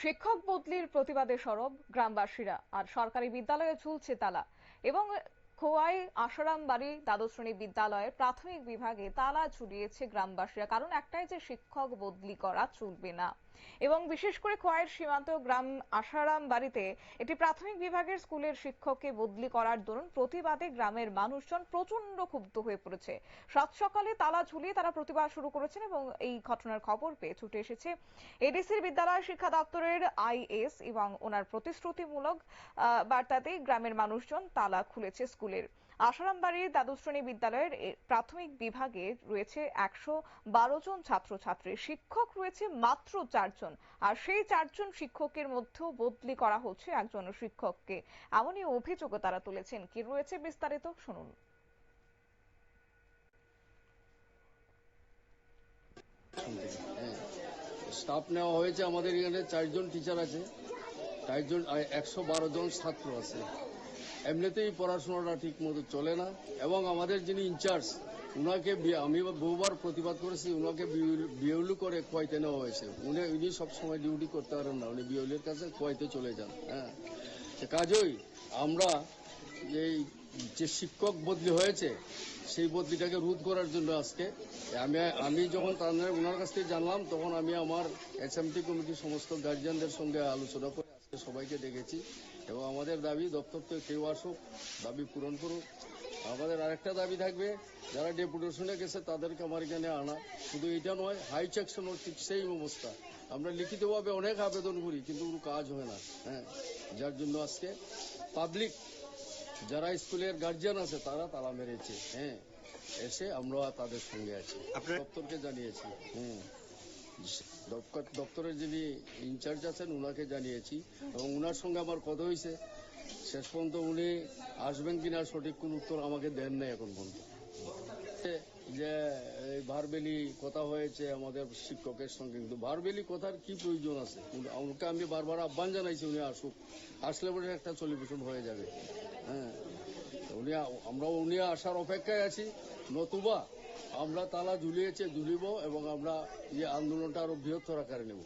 শিক্ষক বদলির প্রতিবাদে সরব গ্রামবাসীরা, আর সরকারি বিদ্যালয়ে ঝুলছে তালা। এবং খোয়াই আশারামবাড়ি দ্বাদশ শ্রেণী বিদ্যালয়ের প্রাথমিক বিভাগে তালা ঝুলিয়েছে গ্রামবাসীরা, কারণ একটাই যে শিক্ষক বদলি করা চলবে না। এবং বিশেষ করে খোয়াইয়ের সীমান্ত গ্রাম আশারামবাড়িতে একটি প্রাথমিক বিভাগের স্কুলের শিক্ষককে বদলি করার দরুন প্রতিবাদে গ্রামের মানুষজন প্রচন্ড ক্ষুব্ধ হয়ে পড়েছে। সাত সকালে তালা ঝুলিয়ে তারা প্রতিবাদ শুরু করেছেন এবং এই ঘটনার খবর পেয়ে ছুটে এসেছে এডিসির বিদ্যালয় শিক্ষা দপ্তরের আইএস এবং ওনার প্রতিশ্রুতিমূলক বার্তাতে গ্রামের মানুষজন তালা খুলেছে স্কুলের। আশারামবাড়ির দ্বাদশ শ্রেণী বিদ্যালয়ের প্রাথমিক বিভাগে রয়েছে 112 জন ছাত্রছাত্রী, শিক্ষক রয়েছে মাত্র 4 জন, আর সেই 4 জন শিক্ষকের মধ্যেও বদলি করা হচ্ছে একজন শিক্ষককে, এমনই অভিযোগ তারা তুলেছেন। কি রয়েছে বিস্তারিত শুনুন। স্টাফ নেওয়া হয়েছে, আমাদের এখানে 4 জন টিচার আছে, 112 জন ছাত্র আছে। এমনিতেই পড়াশোনাটা ঠিক মতো চলে না, এবং আমাদের যিনি ইনচার্জ উনাকে আমি বহুবার প্রতিবাদ করেছি, উনাকে বিএলু করে খোয়াইতে নেওয়া হয়েছে। উনি সবসময় ডিউটি করতে পারেন না, উনি বিএলুর কাছে খোয়াইতে চলে যান। কাজেই আমরা এই যে শিক্ষক বদলি হয়েছে সেই বদলিটাকে রোধ করার জন্য আজকে আমি যখন ওনার কাছ থেকে জানলাম, তখন আমি আমার এসএমটি কমিটির সমস্ত গার্জিয়ানদের সঙ্গে আলোচনা করে আজকে সবাইকে ডেকেছি। এবং আমাদের দাবি, দপ্তর থেকে কেউ আসুক, দাবি পূরণ করুক। আমাদের আরেকটা দাবি থাকবে, যারা ডেপুটেশনে গেছে তাদেরকে আমার এখানে আনা। শুধু এটা নয়, হাই সেকশনও ঠিক সেই অবস্থা। আমরা লিখিতভাবে অনেক আবেদন করি, কিন্তু কোনো কাজ হয় না। যার জন্য আজকে পাবলিক যারা স্কুলের গার্জিয়ান আছে তারা তালা মেরেছে। এসে আমরা তাদের সঙ্গে আছি, দপ্তরকে জানিয়েছি। দপ্তরের যিনি ইনচার্জ আছেন উনাকে জানিয়েছি, এবং উনার সঙ্গে আমার কথা হয়েছে। শেষ পর্যন্ত উনি আসবেন কিনা সঠিক কোন উত্তর আমাকে দেন নাই এখন পর্যন্ত। যে ভারবেলি কথা হয়েছে আমাদের শিক্ষকের সঙ্গে, কিন্তু ভারবেলি কথার কি প্রয়োজন আছে? আমাকে আমি বারবার আহ্বান জানাইছি উনি আসুক, আসলে পরে একটা সলিউশন হয়ে যাবে। উনি আসার অপেক্ষায় আছি, নতুবা আমরা তালা ঝুলিব, এবং আমরা এই আন্দোলনটা আরো বৃহত্তর আকারে নেব।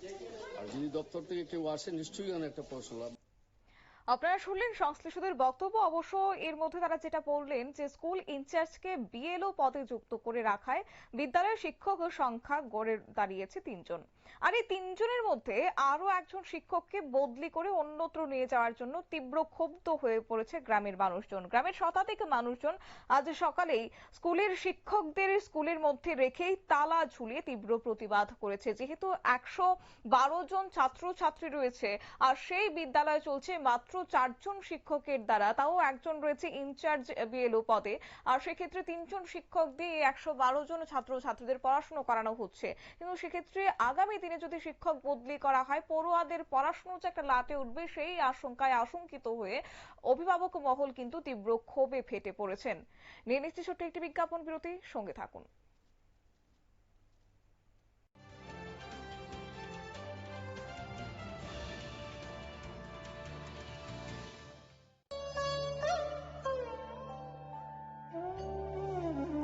আর যদি দপ্তর থেকে কেউ আসে, নিশ্চয়ই একটা প্রশ্ন। আপনারা শুনলেন সংশ্লিষ্টদের বক্তব্য। অবশ্য এর মধ্যে তারা যেটা বললেন যে স্কুল ইনচার্জকে বিএলও পদে যুক্ত করে রাখায় বিদ্যালয়ের শিক্ষক সংখ্যা গড়ে দাঁড়িয়েছে 3 জন, আর এই 3 জনের মধ্যে আরো একজন শিক্ষককে বদলি করে অন্যত্র নিয়ে যাওয়ার জন্য তীব্র ক্ষুব্ধ হয়ে পড়েছে গ্রামের মানুষজন। গ্রামের শতাধিক মানুষজন আজ সকালেই স্কুলের শিক্ষকদের স্কুলের মধ্যে রেখেই তালা ঝুলিয়ে তীব্র প্রতিবাদ করেছে। যেহেতু 112 জন ছাত্রছাত্রী রয়েছে, আর সেই বিদ্যালয়ে চলছে মাত্র 4 জন শিক্ষকের দ্বারা, তাও একজন রয়েছে ইনচার্জ বিএলও পদে, আর সেক্ষেত্রে 3 জন শিক্ষক দিয়ে 112 জন ছাত্রছাত্রীদের পড়াশোনা করানো হচ্ছে। কিন্তু সেক্ষেত্রে আগামী দিনে যদি শিক্ষক বদলি করা হয়, পড়ুয়াদের পড়াশোনা যে একটা লাটে উঠবে সেই আশঙ্কায় আশঙ্কিত হয়ে অভিভাবক মহল কিন্তু তীব্র ক্ষোভে ফেটে পড়েছেন। নিয়ে নিচ্ছি ছোট্ট একটি বিজ্ঞাপন বিরতি, সঙ্গে থাকুন।